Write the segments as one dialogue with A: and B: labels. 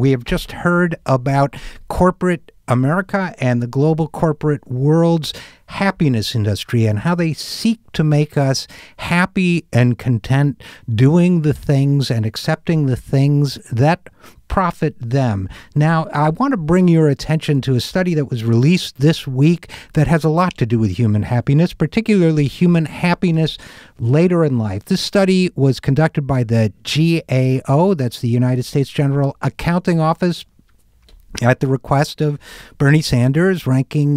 A: We have just heard about corporate America and the global corporate world's happiness industry and how they seek to make us happy and content doing the things and accepting the things that profit them. Now, I want to bring your attention to a study that was released this week that has a lot to do with human happiness, particularly human happiness later in life. This study was conducted by the GAO, that's the United States General Accounting Office, at the request of Bernie Sanders, ranking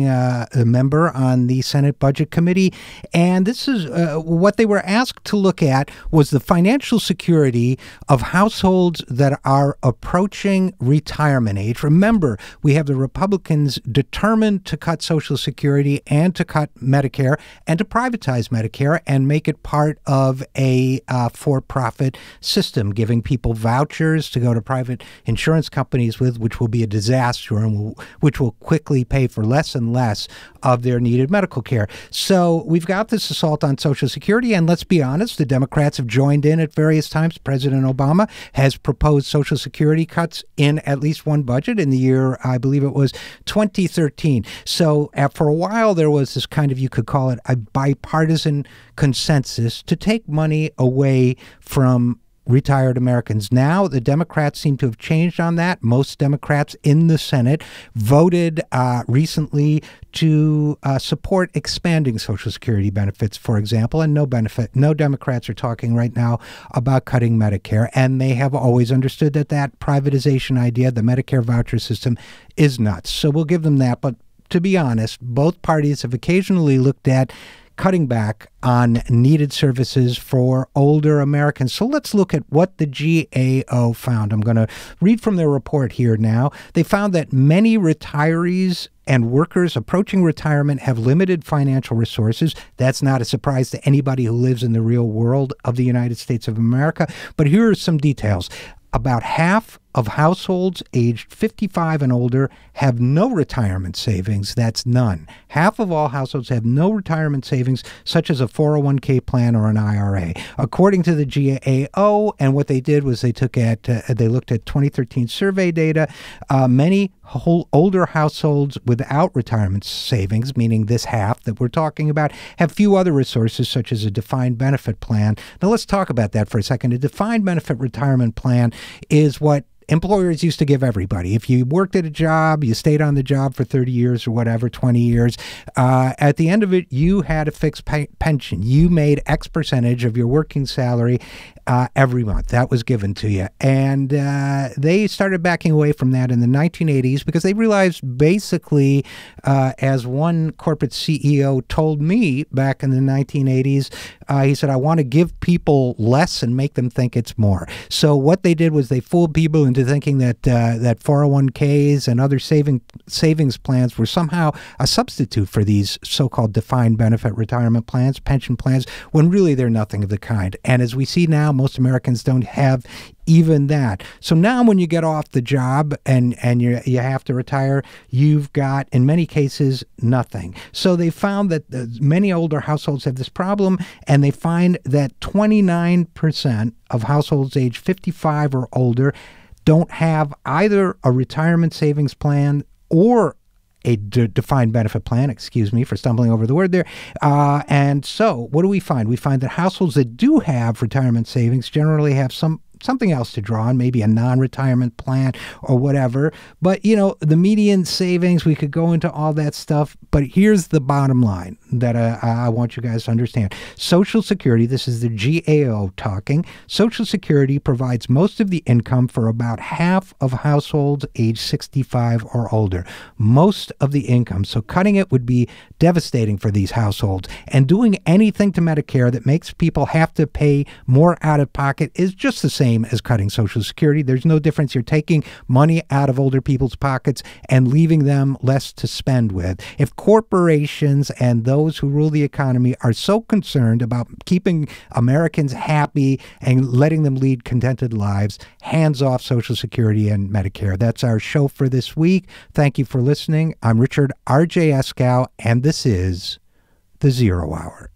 A: member on the Senate Budget Committee. And this is what they were asked to look at was the financial security of households that are approaching retirement age. Remember, we have the Republicans determined to cut Social Security and to cut Medicare and to privatize Medicare and make it part of a for-profit system, giving people vouchers to go to private insurance companies with, which will be a disaster and which will quickly pay for less and less of their needed medical care. So we've got this assault on Social Security, and let's be honest, the Democrats have joined in at various times. President Obama has proposed Social Security cuts in at least one budget in the year, I believe it was 2013. So for a while, there was this kind of, you could call it a bipartisan consensus to take money away from retired Americans. Now, the Democrats seem to have changed on that. Most Democrats in the Senate voted recently to support expanding Social Security benefits, for example, and no Democrats are talking right now about cutting Medicare, and they have always understood that that privatization idea, the Medicare voucher system, is nuts. So we'll give them that. But to be honest, both parties have occasionally looked at cutting back on needed services for older Americans. So let's look at what the GAO found. I'm going to read from their report here now. They found that many retirees and workers approaching retirement have limited financial resources. That's not a surprise to anybody who lives in the real world of the United States of America. But here are some details. About half of households aged 55 and older have no retirement savings. That's none. Half of all households have no retirement savings, such as a 401k plan or an IRA. According to the GAO, and what they did was they looked at 2013 survey data. Many older households without retirement savings, meaning this half that we're talking about, have few other resources, such as a defined benefit plan. Now, let's talk about that for a second. A defined benefit retirement plan is what employers used to give everybody. If you worked at a job, you stayed on the job for 30 years or whatever, 20 years, at the end of it, you had a fixed pension. You made X percentage of your working salary every month. That was given to you. And they started backing away from that in the 1980s because they realized basically, as one corporate CEO told me back in the 1980s, he said, I want to give people less and make them think it's more. So what they did was they fooled people into thinking that 401ks and other savings plans were somehow a substitute for these so-called defined benefit retirement plans, pension plans, when really they're nothing of the kind. And as we see now, most Americans don't have even that. So now when you get off the job and you have to retire, you've got, in many cases, nothing. So they found that many older households have this problem, and they find that 29% of households age 55 or older don't have either a retirement savings plan or a defined benefit plan, excuse me for stumbling over the word there. And so what do we find? We find that households that do have retirement savings generally have something else to draw on, maybe a non-retirement plan or whatever. But, you know, the median savings, we could go into all that stuff. But here's the bottom line that I want you guys to understand. Social Security, this is the GAO talking, Social Security provides most of the income for about half of households age 65 or older. Most of the income. So cutting it would be devastating for these households. And doing anything to Medicare that makes people have to pay more out of pocket is just the same as cutting Social Security. There's no difference. You're taking money out of older people's pockets and leaving them less to spend with. If corporations and those who rule the economy are so concerned about keeping Americans happy and letting them lead contented lives, hands off Social Security and Medicare. That's our show for this week. Thank you for listening. I'm Richard RJ Eskow, and this is The Zero Hour.